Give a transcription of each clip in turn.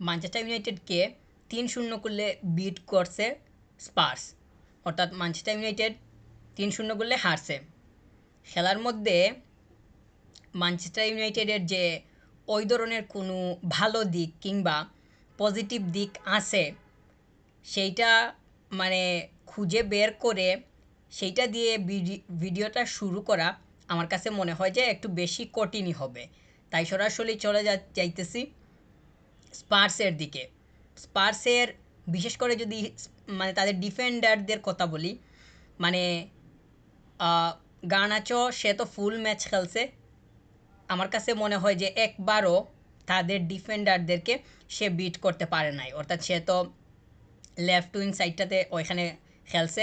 Manchester ইউনাইটেডকে 3-0 করলে bit করছে Spurs, অর্থাৎ ম্যানচেস্টার ইউনাইটেড 3-0 করলে হারছে। খেলার মধ্যে ম্যানচেস্টার ইউনাইটেডের যে ওই ধরনের কোনো ভালো দিক কিংবা পজিটিভ দিক আছে সেইটা মানে খুঁজে বের করে সেইটা দিয়ে ভিডিওটা শুরু করা আমার কাছে মনে হয় যে একটু বেশি কঠিনই হবে। তাই সরাসরি চলে যাইতেছি স্পার্সের দিকে। স্পার্সের বিশেষ করে যদি মানে তাদের ডিফেন্ডারদের কথা বলি, মানে গার্নাচো সে তো ফুল ম্যাচ খেলছে। আমার কাছে মনে হয় যে একবারও তাদের ডিফেন্ডারদেরকে সে বিট করতে পারে নাই, অর্থাৎ সে তো লেফট উইং সাইডটাতে ওইখানে খেলছে,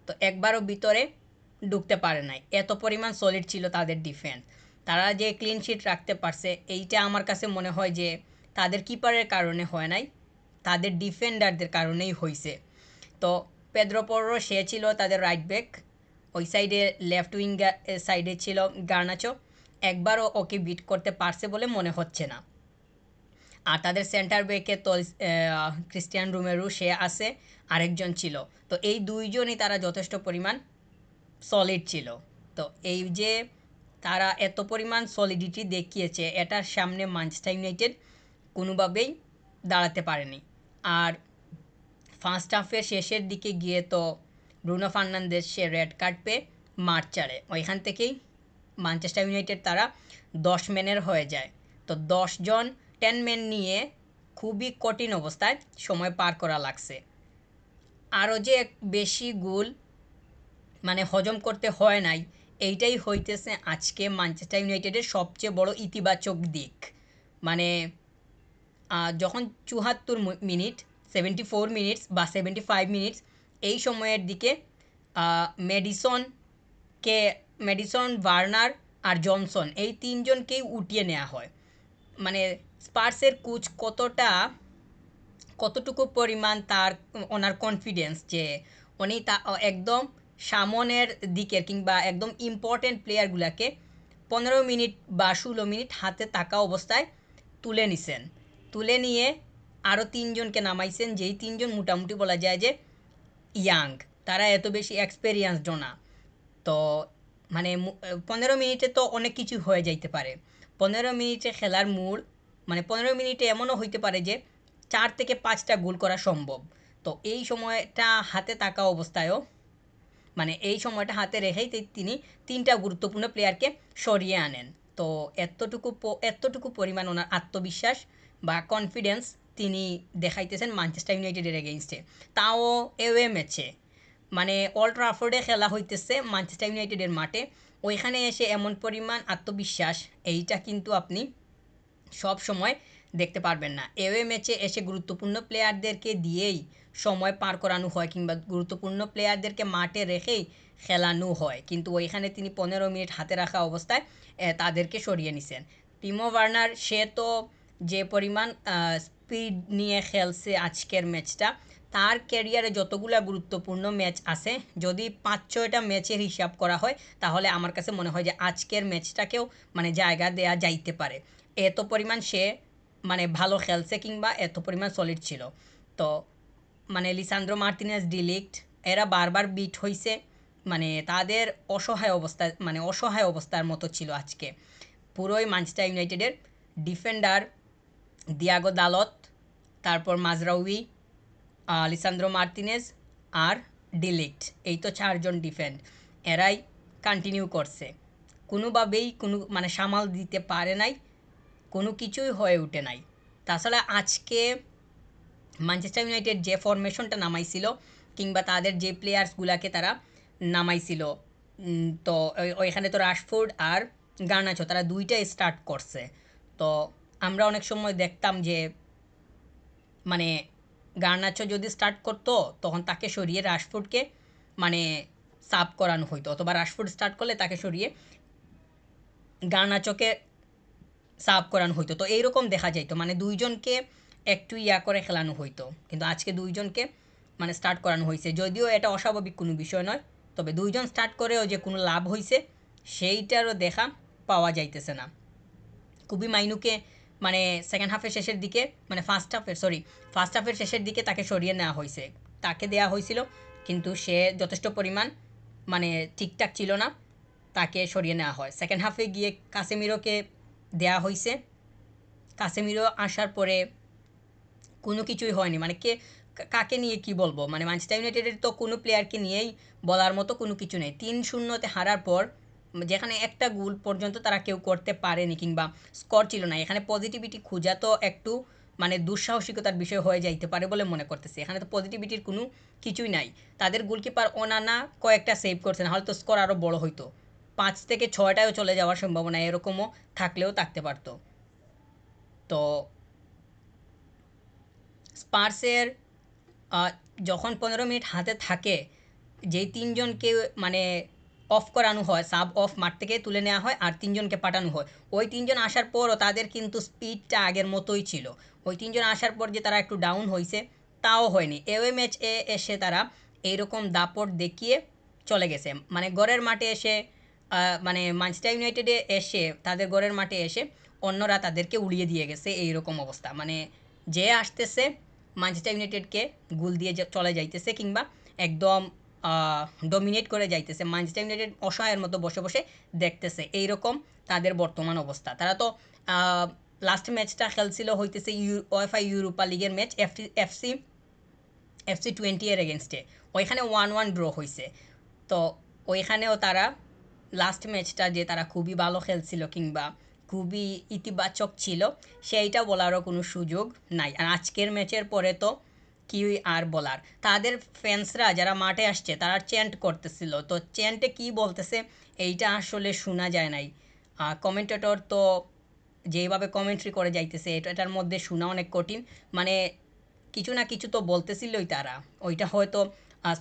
তো একবারও ভিতরে ঢুকতে পারে নাই। এত পরিমাণ সলিড ছিল তাদের ডিফেন্স। তারা যে ক্লিন শিট রাখতে পারছে এইটা আমার কাছে মনে হয় যে তাদের কিপারের কারণে হয় নাই, তাদের ডিফেন্ডারদের কারণেই হয়েছে। তো পেদ্রো পরো সে ছিল তাদের রাইট ব্যাক, ওই সাইডে লেফট উইং সাইডে ছিল গার্নাচো, একবারও ওকে বিট করতে পারছে বলে মনে হচ্ছে না। আর তাদের সেন্টার ব্যাকে তো ক্রিস্টিয়ান রোমেরো সে আছে, আরেকজন ছিল। তো এই দুইজনই তারা যথেষ্ট পরিমাণ সলিড ছিল। তো এই যে তারা এত পরিমাণ সলিডিটি দেখিয়েছে, এটার সামনে ম্যানচেস্টার ইউনাইটেড কোনোভাবেই দাঁড়াতে পারেনি। আর ফার্স্ট হাফের শেষের দিকে গিয়ে তো ব্রুনো ফার্নান্দেজ সে রেড কার্ড পেয়ে মাঠ ছাড়ে, ওইখান থেকেই ম্যানচেস্টার ইউনাইটেড তারা 10 ম্যানের হয়ে যায়। তো 10 জন 10 ম্যান নিয়ে খুবই কঠিন অবস্থায় সময় পার করা লাগছে। আরও যে বেশি গোল মানে হজম করতে হয় নাই, এইটাই হইতেছে আজকে ম্যানচেস্টার ইউনাইটেডের সবচেয়ে বড় ইতিবাচক দিক। মানে যখন ৭৪ মিনিট, 74 মিনিটস বা 75 মিনিটস এই সময়ের দিকে মেডিসনকে, মেডিসন, ভার্নার আর জনসন এই তিনজনকেই উঠিয়ে নেওয়া হয়। মানে স্পার্সের কোচ কতটুকু পরিমাণ তার ওনার কনফিডেন্স যে উনি তা একদম সামনের দিকের কিংবা একদম ইম্পর্টেন্ট প্লেয়ারগুলোকে 15 মিনিট বা 16 মিনিট হাতে থাকা অবস্থায় তুলে নিছেন। তুলে নিয়ে আরও তিনজনকে নামাইছেন, যেই তিনজন মোটামুটি বলা যায় যে ইয়াং, তারা এত বেশি এক্সপেরিয়েন্সডও না। তো মানে 15 মিনিটে তো অনেক কিছু হয়ে যাইতে পারে। 15 মিনিটে খেলার মূল, মানে 15 মিনিটে এমনও হইতে পারে যে 4 থেকে 5টা গোল করা সম্ভব। তো এই সময়টা হাতে থাকা অবস্থায়ও, মানে এই সময়টা হাতে রেখেই তিনি 3টা গুরুত্বপূর্ণ প্লেয়ারকে সরিয়ে আনেন। তো এতটুকু পরিমাণ ওনার আত্মবিশ্বাস বা কনফিডেন্স তিনি দেখাইতেছেন ম্যানচেস্টার ইউনাইটেডের এগেইনস্টে, তাও এওয়ে ম্যাচে। মানে ওল্ড ট্রাফোর্ডে খেলা হইতেছে ম্যানচেস্টার ইউনাইটেডের মাঠে, ওইখানে এসে এমন পরিমাণ আত্মবিশ্বাস, এইটা কিন্তু আপনি সব সময় দেখতে পারবেন না। এওয়ে ম্যাচে এসে গুরুত্বপূর্ণ প্লেয়ারদেরকে দিয়েই সময় পার করানো হয় কিংবা গুরুত্বপূর্ণ প্লেয়ারদেরকে মাঠে রেখেই খেলানো হয়, কিন্তু ওইখানে তিনি 15 মিনিট হাতে রাখা অবস্থায় তাদেরকে সরিয়ে নিছেন। টিমো ভার্নার সে তো যে পরিমাণ স্পিড নিয়ে খেলছে আজকের ম্যাচটা, তার ক্যারিয়ারে যতগুলা গুরুত্বপূর্ণ ম্যাচ আছে যদি 5-6টা ম্যাচের হিসাব করা হয়, তাহলে আমার কাছে মনে হয় যে আজকের ম্যাচটাকেও মানে জায়গা দেয়া যাইতে পারে। এত পরিমাণ সে মানে ভালো খেলছে কিংবা এত পরিমাণ সলিড ছিল। তো মানে লিসান্দ্রো মার্তিনেজ, ডিলিক্ট এরা বারবার বিট হইছে। মানে তাদের অসহায় অবস্থার মতো ছিল আজকে পুরোই ম্যানচেস্টার ইউনাইটেডের ডিফেন্ডার। দিয়াগো দালত, তারপর মাজরাউই, লিসান্দ্রো মার্তিনেজ আর ডিলিক্ট, এই তো 4জন ডিফেন্ড, এরাই কন্টিনিউ করছে। কোনোভাবেই কোনো মানে সামাল দিতে পারে নাই, কোনো কিছুই হয়ে ওঠে নাই। তাছাড়া আজকে ম্যানচেস্টার ইউনাইটেড যে ফরমেশনটা নামাইছিল কিংবা তাদের যে প্লেয়ার্সগুলোকে তারা নামাইছিল, তো ওইখানে তো রাশফোর্ড আর গার্নাচো তারা দুইটাই স্টার্ট করছে। তো আমরা অনেক সময় দেখতাম যে মানে গার্নাচো যদি স্টার্ট করতো তখন তাকে সরিয়ে রাশফোর্ডকে মানে সাব করানো হইতো, অথবা রাশফোর্ড স্টার্ট করলে তাকে সরিয়ে গার্নাচোকে সাব করানো হইতো। তো এইরকম দেখা যাইতো মানে দুইজনকে একটু করে খেলানো হইতো, কিন্তু আজকে দুইজনকে মানে স্টার্ট করানো হয়েছে। যদিও এটা অস্বাভাবিক কোনো বিষয় নয়, তবে দুইজন স্টার্ট করেও যে কোনো লাভ হয়েছে সেইটারও দেখা পাওয়া যাইতেছে না। কুবি মাইনুকে মানে সেকেন্ড হাফের শেষের দিকে, মানে ফার্স্ট হাফের শেষের দিকে তাকে সরিয়ে নেওয়া হয়েছে, তাকে দেওয়া হয়েছিল, কিন্তু সে যথেষ্ট পরিমাণ মানে ঠিকঠাক ছিল না, তাকে সরিয়ে নেওয়া হয়। সেকেন্ড হাফে গিয়ে কাসেমিরোকে দেওয়া হয়েছে। কাসেমিরো আসার পরে কোনো কিছুই হয়নি, মানে কাকে নিয়ে কি বলবো, মানে ম্যানচেস্টার ইউনাইটেডের তো কোনো প্লেয়ারকে নিয়েই বলার মতো কোনো কিছু নেই। 3-0 হারার পর যেখানে একটা গোল পর্যন্ত তারা কেউ করতে পারেনি কিংবা স্কোর ছিল না, এখানে পজিটিভিটি খোঁজা তো একটু মানে দুঃসাহসিকতার বিষয় হয়ে যাইতে পারে বলে মনে করতেছি। এখানে তো পজিটিভিটির কোনো কিছুই নাই। তাদের গোলকিপার ওনানা কয়েকটা সেভ করছেন, হয়তো স্কোর আরও বড় হইতো, 5-6টাও চলে যাওয়ার সম্ভাবনা এরকমও থাকলেও থাকতে পারতো। তো স্পার্সের যখন 15 মিনিট হাতে থাকে, যেই তিনজনকে মানে অফ করানো হয়, সাব অফ মাঠ থেকে তুলে নেওয়া হয় আর তিনজনকে পাঠানো হয়, ওই তিনজন আসার পরও তাদের কিন্তু স্পিডটা আগের মতোই ছিল। ওই তিনজন আসার পর যে তারা একটু ডাউন হয়েছে তাও হয়নি। এওয়ে ম্যাচে এসে তারা এইরকম দাপট দেখিয়ে চলে গেছে, মানে গড়ের মাঠে এসে মানে ম্যানচেস্টার ইউনাইটেডে এসে তাদের গড়ের মাঠে এসে অন্যরা তাদেরকে উড়িয়ে দিয়ে গেছে এইরকম অবস্থা। মানে যে আসতেছে ম্যানচেস্টার ইউনাইটেডকে গোল দিয়ে চলে যাইতেছে কিংবা একদম ডমিনেট করে যাইতেছে, ম্যানচেস্টার ইউনাইটেড অসহায়ের মতো বসে বসে দেখতেছে, এইরকম তাদের বর্তমান অবস্থা। তারা তো লাস্ট ম্যাচটা খেলছিল হইতেছে ওয়েফা ইউরোপা লিগের ম্যাচ এফসি এফসি 20 এর এগেনস্টে, ওইখানে 1-1 ড্র হয়েছে। তো ওইখানেও তারা লাস্ট ম্যাচটা যে তারা খুবই ভালো খেলছিল কিংবা খুবই ইতিবাচক ছিল সেইটা বলারও কোনো সুযোগ নাই। আর আজকের ম্যাচের পরে তো কি আর বলার, তাদের ফ্যান্সরা যারা মাঠে আসছে তারা চ্যান্ট করতেছিল, তো চ্যান্টে কি বলতেছে এইটা আসলে শোনা যায় নাই। কমেন্টেটর তো যেইভাবে কমেন্ট্রি করে যাইতেছে এটার মধ্যে শোনা অনেক কঠিন, মানে কিছু না কিছু তো বলতেছিলই তারা, ওইটা হয়তো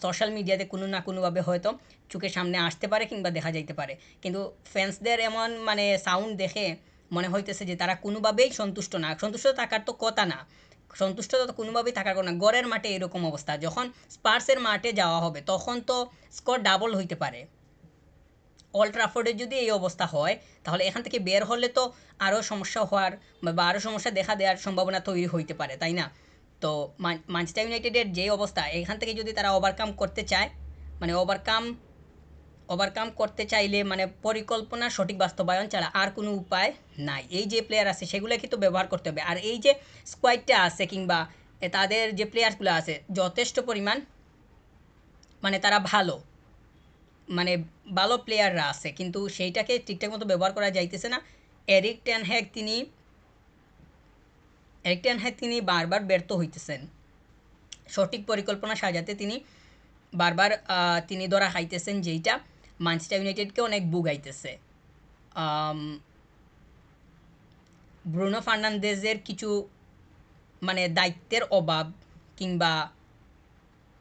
সোশ্যাল মিডিয়াতে কোনো না কোনোভাবে হয়তো চোখের সামনে আসতে পারে কিংবা দেখা যাইতে পারে, কিন্তু ফ্যান্সদের এমন মানে সাউন্ড দেখে মনে হইতেছে যে তারা কোনোভাবেই সন্তুষ্ট না। সন্তুষ্ট থাকার তো কথা না, সন্তুষ্ট তো কোনোভাবেই থাকার কথা না। গড়ের মাঠে এরকম অবস্থা, যখন স্পার্সের মাঠে যাওয়া হবে তখন তো স্কোর ডাবল হইতে পারে। ওল্ড ট্রাফোর্ডের যদি এই অবস্থা হয় তাহলে এখান থেকে বের হলে তো আরও সমস্যা হওয়ার বা আরও সমস্যা দেখা দেওয়ার সম্ভাবনা তৈরি হইতে পারে, তাই না? তো ম্যানচেস্টার ইউনাইটেডের যে অবস্থা, এখান থেকে যদি তারা ওভারকাম করতে চায়, মানে ওভারকাম করতে চাইলে মানে পরিকল্পনা সঠিক বাস্তবায়ন ছাড়া আর কোনো উপায় নাই। এই যে প্লেয়ার আছে সেগুলোকে তো ব্যবহার করতে হবে, আর এই যে স্কোয়াডটা আছে কিংবা তাদের যে প্লেয়ারগুলো আছে যথেষ্ট পরিমাণ মানে তারা ভালো, মানে ভালো প্লেয়াররা আছে, কিন্তু সেইটাকে ঠিকঠাক মতো ব্যবহার করা যাইতেছে না। এরিক টেন হ্যাগ তিনি এরিক টেন হ্যাগ তিনি বারবার ব্যর্থ হইতেছেন সঠিক পরিকল্পনা সাজাতে, তিনি বারবার তিনি ধরা খাইতেছেন, যেইটা ম্যানচেস্টার ইউনাইটেডকে অনেক বুগাইতেছে। ব্রুনো ফার্নান্দেজের কিছু মানে দায়িত্বের অভাব কিংবা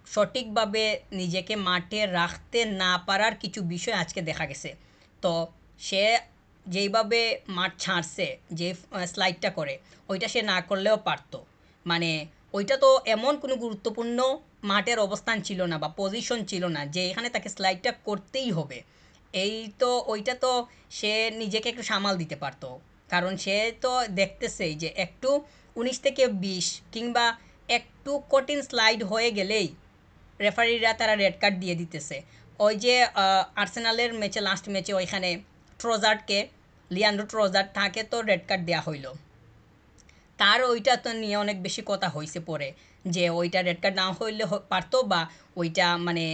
সঠিকভাবে নিজেকে মাঠে রাখতে না পারার কিছু বিষয় আজকে দেখা গেছে। তো সে যেইভাবে মাঠ ছাড়ছে, যে স্লাইডটা করে ওইটা সে না করলেও পারতো, মানে ওইটা তো এমন কোনো গুরুত্বপূর্ণ মাঠের অবস্থান ছিল না বা পজিশন ছিল না যে এখানে তাকে স্লাইডটা করতেই হবে। এই তো ওইটা তো সে নিজেকে একটু সামাল দিতে পারতো, কারণ সে তো দেখতেছেই যে একটু 19 থেকে 20 কিংবা একটু কঠিন স্লাইড হয়ে গেলেই রেফারিরা তারা রেড কার্ড দিয়ে দিতেছে। ওই যে আর্সেনালের ম্যাচে লাস্ট ম্যাচে ওইখানে ট্রোজার্ডকে, লিয়ান্ড্রো ট্রোজার্ড তাকে তো রেড কার্ড দেওয়া হইলো, তার ওইটা তো নিয়ে অনেক বেশি কথা হয়েছে পরে, যে ওইটা রেড কার্ড না হইলে পারতো বা ওইটা মানে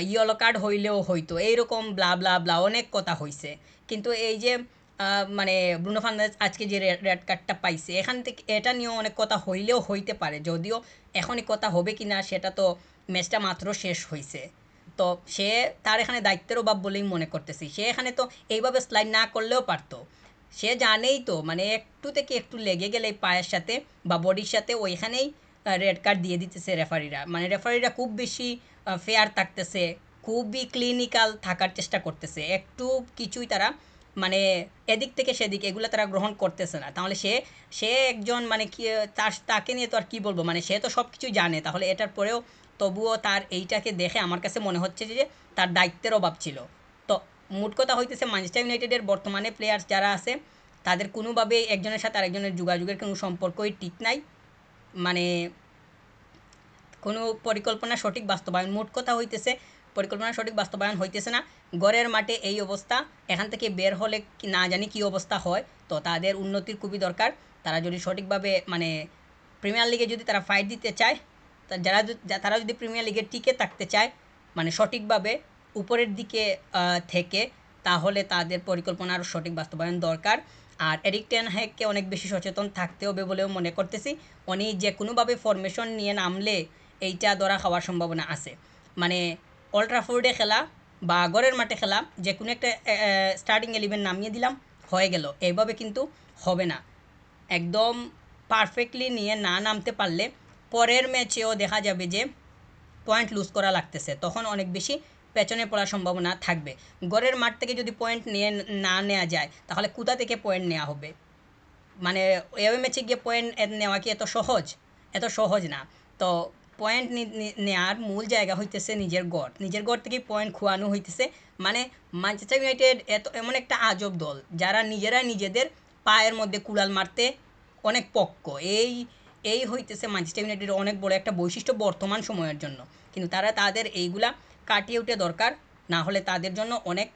ইয়েলো কার্ড হইলেও হইতো, এইরকম ব্লা ব্লা ব্লা অনেক কথা হয়েছে। কিন্তু এই যে মানে ব্রুনো ফার্নান্দেজ আজকে যে রেড কার্ডটা পাইছে এখান থেকে এটা নিয়েও অনেক কথা হইলেও হইতে পারে, যদিও এখনই কথা হবে কি না সেটা তো ম্যাচটা মাত্র শেষ হয়েছে। তো সে তার এখানে দায়িত্বের অভাব বলেই মনে করতেছি, সে এখানে তো এইভাবে স্লাইড না করলেও পারতো। সে জানেই তো মানে একটু থেকে একটু লেগে গেলে পায়ের সাথে বা বডির সাথে ওইখানেই রেড কার্ড দিয়ে দিতেছে রেফারিরা, মানে রেফারিরা খুব বেশি ফেয়ার থাকতেছে, খুবই ক্লিনিক্যাল থাকার চেষ্টা করতেছে, একটু কিছুই তারা মানে এদিক থেকে সেদিক এগুলো তারা গ্রহণ করতেছে না। তাহলে সে সে একজন মানে কি তাকে নিয়ে তো আর কি বলবো, মানে সে তো সব কিছু জানে, তাহলে এটার পরেও তবুও তার এইটাকে দেখে আমার কাছে মনে হচ্ছে যে তার দায়িত্বের অভাব ছিল। তো মোট কথা হইতেছে ম্যানচেস্টার ইউনাইটেডের বর্তমানে প্লেয়ার্স যারা আছে তাদের কোনোভাবেই একজনের সাথে আরেকজনের যোগাযোগের কোনো সম্পর্কই ঠিক নাই। মানে কোনো পরিকল্পনা সঠিক বাস্তবায়ন, মোট কথা হইতেছে পরিকল্পনা সঠিক বাস্তবায়ন হইতেছে না। ঘরের মাঠে এই অবস্থা, এখান থেকে বের হলে না জানি কী অবস্থা হয়। তো তাদের উন্নতির খুবই দরকার। তারা যদি সঠিকভাবে মানে প্রিমিয়ার লিগে যদি তারা ফাইট দিতে চায়, তারা যদি প্রিমিয়ার লিগে টিকে থাকতে চায় মানে সঠিকভাবে উপরের দিকে থেকে, তাহলে তাদের পরিকল্পনার সঠিক বাস্তবায়ন দরকার। আর এরিক টেন হ্যাগকে অনেক বেশি সচেতন থাকতে হবে বলেও মনে করতেছি। উনি যে কোনোভাবে ফরমেশন নিয়ে নামলে এইটা ধরা খাওয়ার সম্ভাবনা আছে। মানে ওল্ড ট্রাফোর্ডে খেলা বা ঘরের মাঠে খেলা, যে কোনো একটা স্টার্টিং 11 নামিয়ে দিলাম, হয়ে গেল, এইভাবে কিন্তু হবে না। একদম পারফেক্টলি নিয়ে না নামতে পারলে পরের ম্যাচেও দেখা যাবে যে পয়েন্ট লুজ করা লাগতেছে, তখন অনেক বেশি পেছনে পড়ার সম্ভাবনা থাকবে। ঘরের মাঠ থেকে যদি পয়েন্ট নিয়ে না নেওয়া যায়, তাহলে কোথা থেকে পয়েন্ট নেওয়া হবে? মানে এভাবে ম্যাচে গিয়ে পয়েন্ট নেওয়া কি এত সহজ? এত সহজ না। তো পয়েন্ট নেওয়ার মূল জায়গা হইতেছে নিজের গড় থেকেই পয়েন্ট খোয়ানো হইতেছে। মানে ম্যানচেস্টার ইউনাইটেড এমন একটা আজব দল, যারা নিজেরা নিজেদের পায়ের মধ্যে কুড়াল মারতে অনেক পক্ক। এই হইতেছে ম্যানচেস্টার ইউনাইটেডের অনেক বড় একটা বৈশিষ্ট্য বর্তমান সময়ের জন্য। কিন্তু তারা তাদের এইগুলা কাটিয়ে উঠে দরকার, না হলে তাদের জন্য অনেক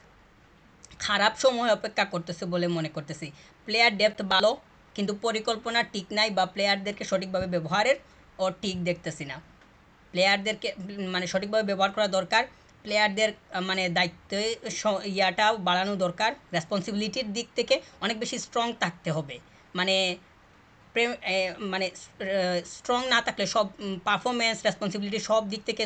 খারাপ সময় অপেক্ষা করতেছে বলে মনে করতেছি। প্লেয়ার ডেপথ ভালো, কিন্তু পরিকল্পনা ঠিক নাই বা প্লেয়ারদেরকে সঠিকভাবে ব্যবহারের ও ঠিক দেখতেছি না। প্লেয়ারদেরকে মানে সঠিকভাবে ব্যবহার করা দরকার। প্লেয়ারদের মানে দায়িত্বে ইয়াটাও বাড়ানো দরকার। রেসপন্সিবিলিটির দিক থেকে অনেক বেশি স্ট্রং থাকতে হবে। মানে মানে স্ট্রং না থাকলে সব পারফরমেন্স, রেসপন্সিবিলিটি সব দিক থেকে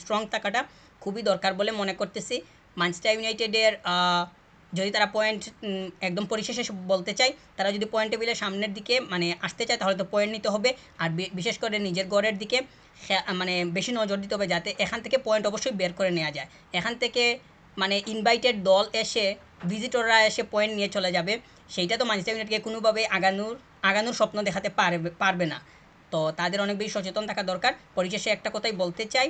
স্ট্রং থাকাটা খুবই দরকার বলে মনে করতেছি। ম্যানচেস্টার ইউনাইটেডের যদি তারা পয়েন্ট একদম পরিশেষে বলতে চাই, তারা যদি পয়েন্ট টেবিলের সামনের দিকে মানে আসতে চায়, তাহলে তো পয়েন্ট নিতে হবে। আর বিশেষ করে নিজের গড়ের দিকে মানে বেশি নজর দিতে হবে, যাতে এখান থেকে পয়েন্ট অবশ্যই বের করে নেওয়া যায়। এখান থেকে মানে ইনভাইটেড দল এসে, ভিজিটররা এসে পয়েন্ট নিয়ে চলে যাবে, সেইটা তো ম্যানচেস্টার ইউনাইটেডকে কোনোভাবেই আগানোর স্বপ্ন দেখাতে পারবে না। তো তাদের অনেক বেশি সচেতন থাকা দরকার। পরিশেষে একটা কথাই বলতে চাই,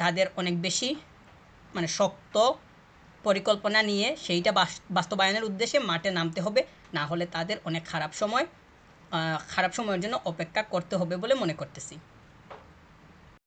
তাদের অনেক বেশি মানে শক্ত পরিকল্পনা নিয়ে সেইটা বাস্তবায়নের উদ্দেশ্যে মাঠে নামতে হবে, না হলে তাদের অনেক খারাপ সময়ের জন্য অপেক্ষা করতে হবে বলে মনে করতেছি।